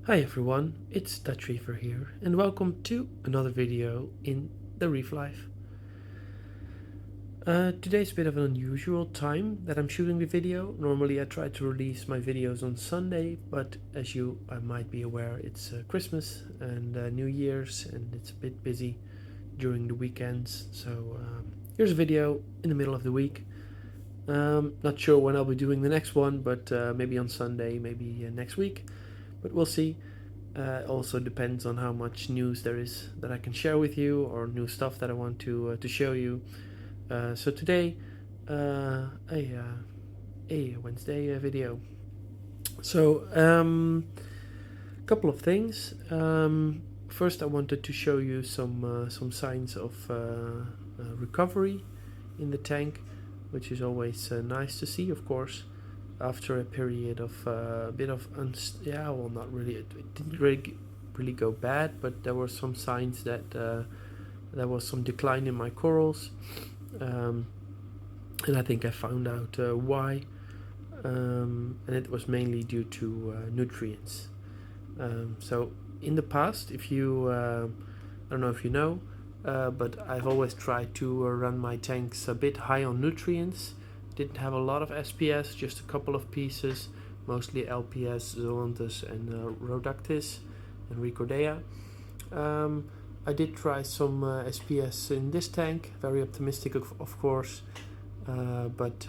Hi everyone, it's Dutch Reefer here, and welcome to another video in the Reef Life. Today's a bit of an unusual time that I'm shooting the video. Normally I try to release my videos on Sunday, but as you might be aware, it's Christmas and New Year's, and it's a bit busy during the weekends. So here's a video in the middle of the week. Not sure when I'll be doing the next one, but maybe on Sunday, maybe next week, but we'll see. Also depends on how much news there is that I can share with you, or new stuff that I want to show you. So today, a Wednesday video. So couple of things. First, I wanted to show you some signs of recovery in the tank, which is always nice to see, of course, after a period of a bit of not really, it didn't really go bad, but there were some signs that there was some decline in my corals, and I think I found out why, and it was mainly due to nutrients. So in the past, if you I don't know if you know, but I've always tried to run my tanks a bit high on nutrients. Didn't have a lot of SPS, just a couple of pieces, mostly LPS, Zoanthus, and Rhodactis and Ricordea. I did try some SPS in this tank, very optimistic of course, but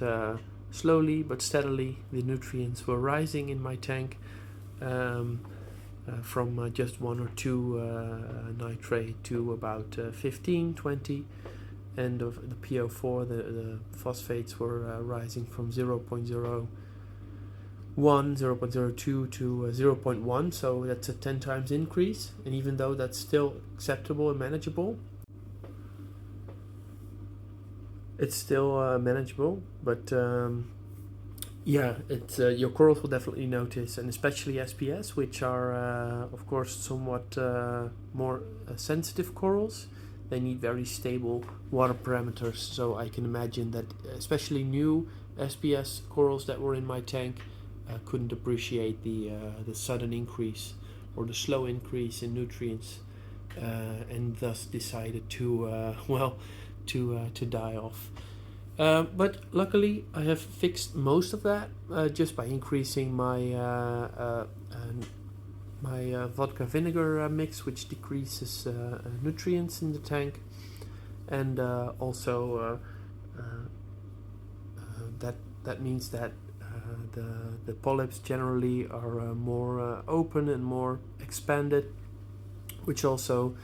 slowly but steadily the nutrients were rising in my tank, from just 1 or 2 nitrate to about 15, 20. And of the PO4, the phosphates were rising from 0.01, 0.02 to 0.1, so that's a 10 times increase. And even though that's still acceptable and manageable, it's still manageable, but yeah, it's your corals will definitely notice, and especially SPS, which are of course somewhat more sensitive corals. They need very stable water parameters, so I can imagine that especially new SPS corals that were in my tank couldn't appreciate the sudden increase or the slow increase in nutrients, and thus decided to to die off. But luckily I have fixed most of that just by increasing my my vodka vinegar mix, which decreases nutrients in the tank, and also that means that the polyps generally are more open and more expanded, which also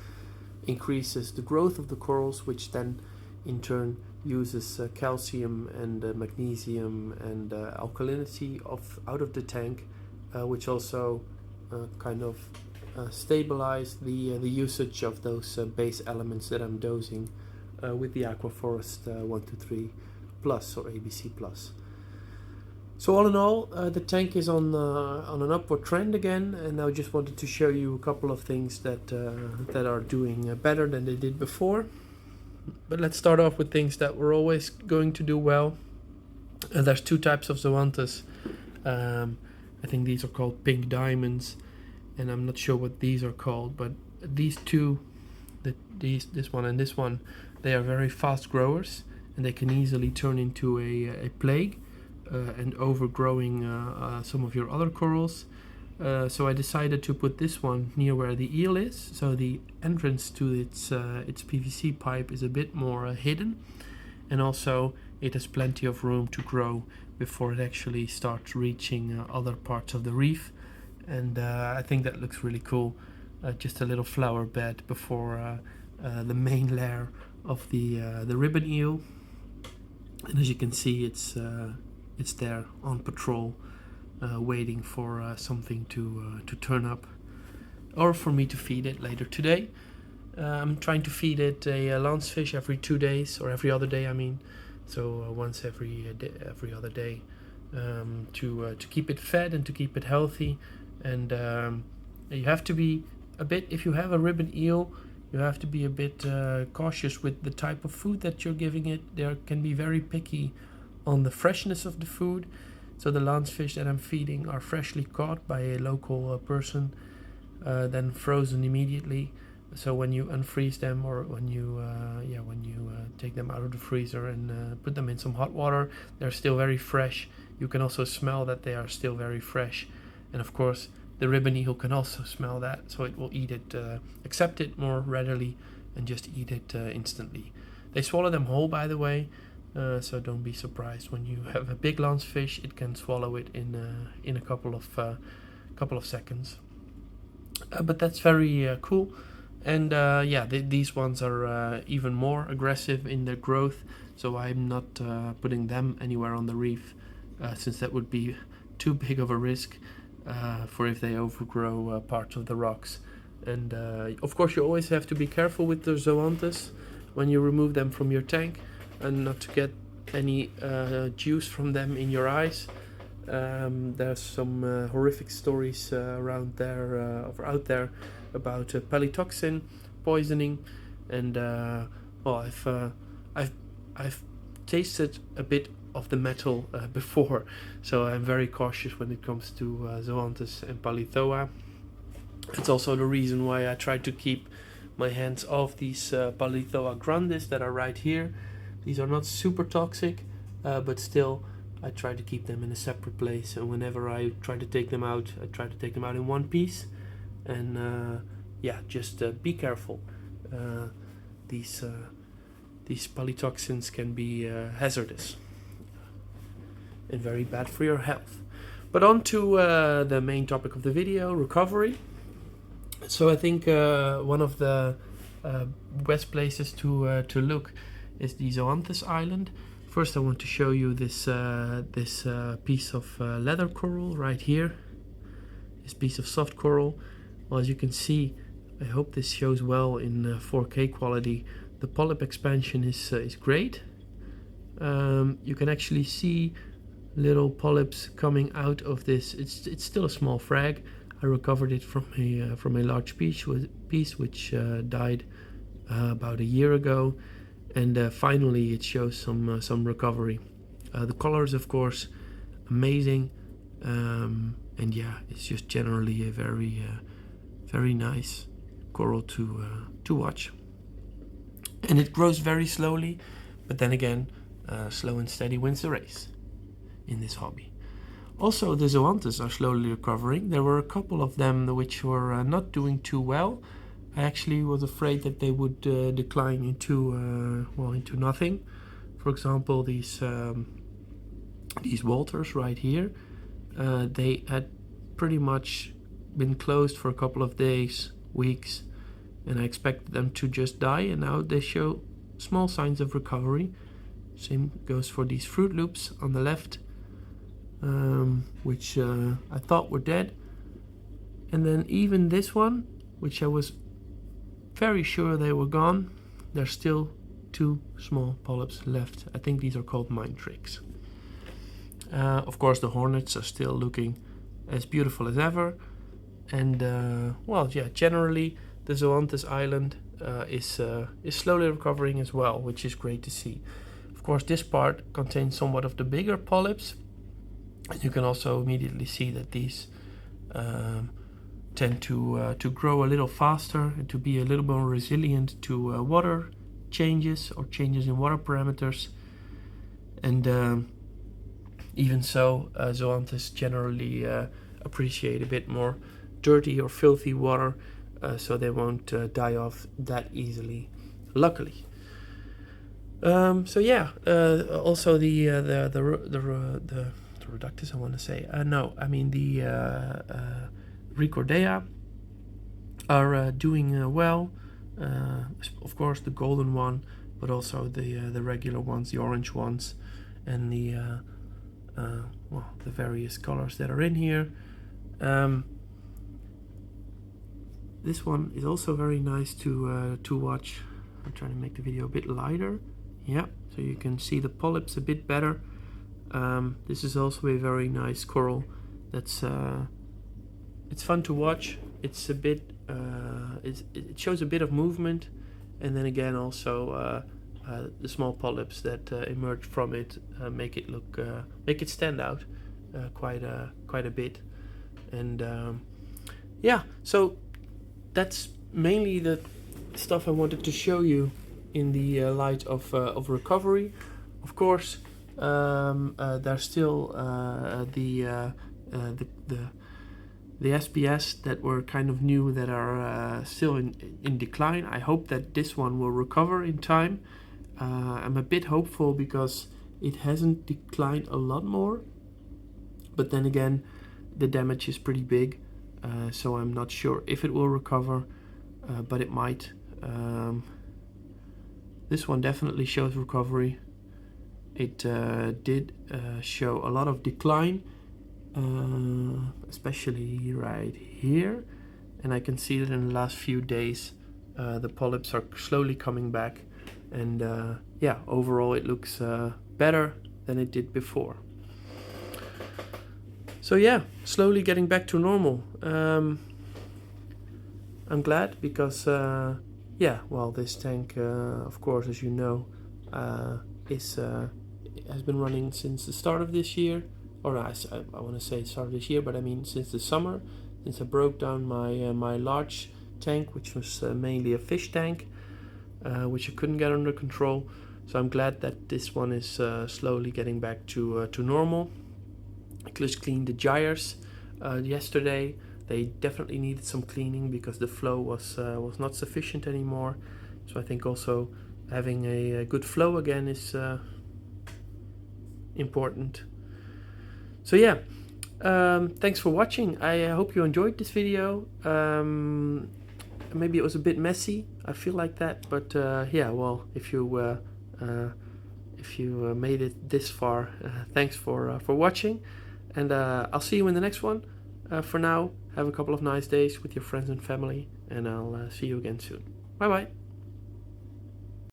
increases the growth of the corals, which then in turn uses calcium and magnesium and alkalinity out of the tank, which also kind of stabilize the usage of those base elements that I'm dosing with the Aqua Forest 123 Plus or ABC Plus. So all in all, the tank is on an upward trend again, and I just wanted to show you a couple of things that are doing better than they did before. But let's start off with things that we're always going to do well. There's 2 types of Zoanthus. I think these are called pink diamonds, and I'm not sure what these are called, but these two, this one and this one, they are very fast growers, and they can easily turn into a plague and overgrowing some of your other corals. So I decided to put this one near where the eel is, so the entrance to its PVC pipe is a bit more hidden, and also it has plenty of room to grow before it actually starts reaching other parts of the reef. And I think that looks really cool, just a little flower bed before the main layer of the ribbon eel. And as you can see, it's there on patrol, waiting for something to turn up, or for me to feed it later today. I'm trying to feed it a lancefish every 2 days, or every other day I mean, so once every other day, to keep it fed and to keep it healthy. And you have to be a bit, if you have a ribbon eel, you have to be a bit cautious with the type of food that you're giving it. They can be very picky on the freshness of the food. So the lancefish that I'm feeding are freshly caught by a local person, than frozen immediately. So when you unfreeze them, or when you take them out of the freezer and put them in some hot water, they're still very fresh. You can also smell that they are still very fresh, and of course the ribbon eel can also smell that, so it will eat it, accept it more readily, and just eat it instantly. They swallow them whole, by the way, so don't be surprised when you have a big lancefish. It can swallow it in a couple of seconds. But that's very cool. And these ones are even more aggressive in their growth, so I'm not putting them anywhere on the reef, since that would be too big of a risk for if they overgrow parts of the rocks. And of course you always have to be careful with the zoanthus when you remove them from your tank, and not to get any juice from them in your eyes. There's some horrific stories out there about palytoxin poisoning, and I've tasted a bit of the metal before, so I'm very cautious when it comes to zoanthus and polythoa. It's also the reason why I try to keep my hands off these polythoa grandis that are right here. These are not super toxic, but still I try to keep them in a separate place, and whenever I try to take them out, I try to take them out in one piece. And just be careful. These polytoxins can be hazardous and very bad for your health. But on to the main topic of the video, recovery. So I think one of the best places to look is the Zoanthus Island. First I want to show you this piece of leather coral right here. This piece of soft coral. Well, as you can see, I hope this shows well in 4K quality. The polyp expansion is great. You can actually see little polyps coming out of this. It's still a small frag. I recovered it from a large piece which died about a year ago, and finally it shows some recovery. The color is of course amazing, and yeah, it's just generally a very nice coral to watch. And it grows very slowly, but then again, slow and steady wins the race in this hobby. Also, the zoanthus are slowly recovering. There were a couple of them which were not doing too well. I actually was afraid that they would decline into nothing. For example, these Walters right here, they had pretty much been closed for a couple of days, weeks, and I expected them to just die, and now they show small signs of recovery. Same goes for these Fruit Loops on the left, which I thought were dead. And then even this one, which I was very sure they were gone, there's still 2 small polyps left. I think these are called mind tricks. Of course, the hornets are still looking as beautiful as ever. And generally the Zoanthus Island is slowly recovering as well, which is great to see. Of course, this part contains somewhat of the bigger polyps, and you can also immediately see that these tend to grow a little faster and to be a little more resilient to water changes or changes in water parameters. And even so, Zoanthus generally appreciate a bit more dirty or filthy water, so they won't die off that easily, luckily. Also the Reductus, I want to say. The Ricordea are doing well. Of course, the golden one, but also the regular ones, the orange ones, and the various colors that are in here. This one is also very nice to watch. I'm trying to make the video a bit lighter. Yeah, so you can see the polyps a bit better. This is also a very nice coral. That's it's fun to watch. It's a bit it shows a bit of movement, and then again also the small polyps that emerge from it make it stand out quite a bit. And so that's mainly the stuff I wanted to show you in the light of recovery. Of course, there's still the SPS that were kind of new that are still in decline. I hope that this one will recover in time. I'm a bit hopeful because it hasn't declined a lot more, but then again the damage is pretty big, so I'm not sure if it will recover, but it might. This one definitely shows recovery. It did show a lot of decline, especially right here, and I can see that in the last few days the polyps are slowly coming back, and yeah, overall it looks better than it did before. So yeah, slowly getting back to normal. I'm glad because yeah, well, this tank of course, as you know, has been running since the start of this year, or I want to say start of this year, but I mean since the summer, since I broke down my large tank, which was mainly a fish tank, which I couldn't get under control. So I'm glad that this one is slowly getting back to normal. I just cleaned the gyres yesterday. They definitely needed some cleaning because the flow was not sufficient anymore. So I think also having a good flow again is important. So yeah, thanks for watching. I hope you enjoyed this video. Maybe it was a bit messy, I feel like that, but yeah, well, if you made it this far, thanks for watching, and I'll see you in the next one. For now, have a couple of nice days with your friends and family, and I'll see you again soon. Bye bye.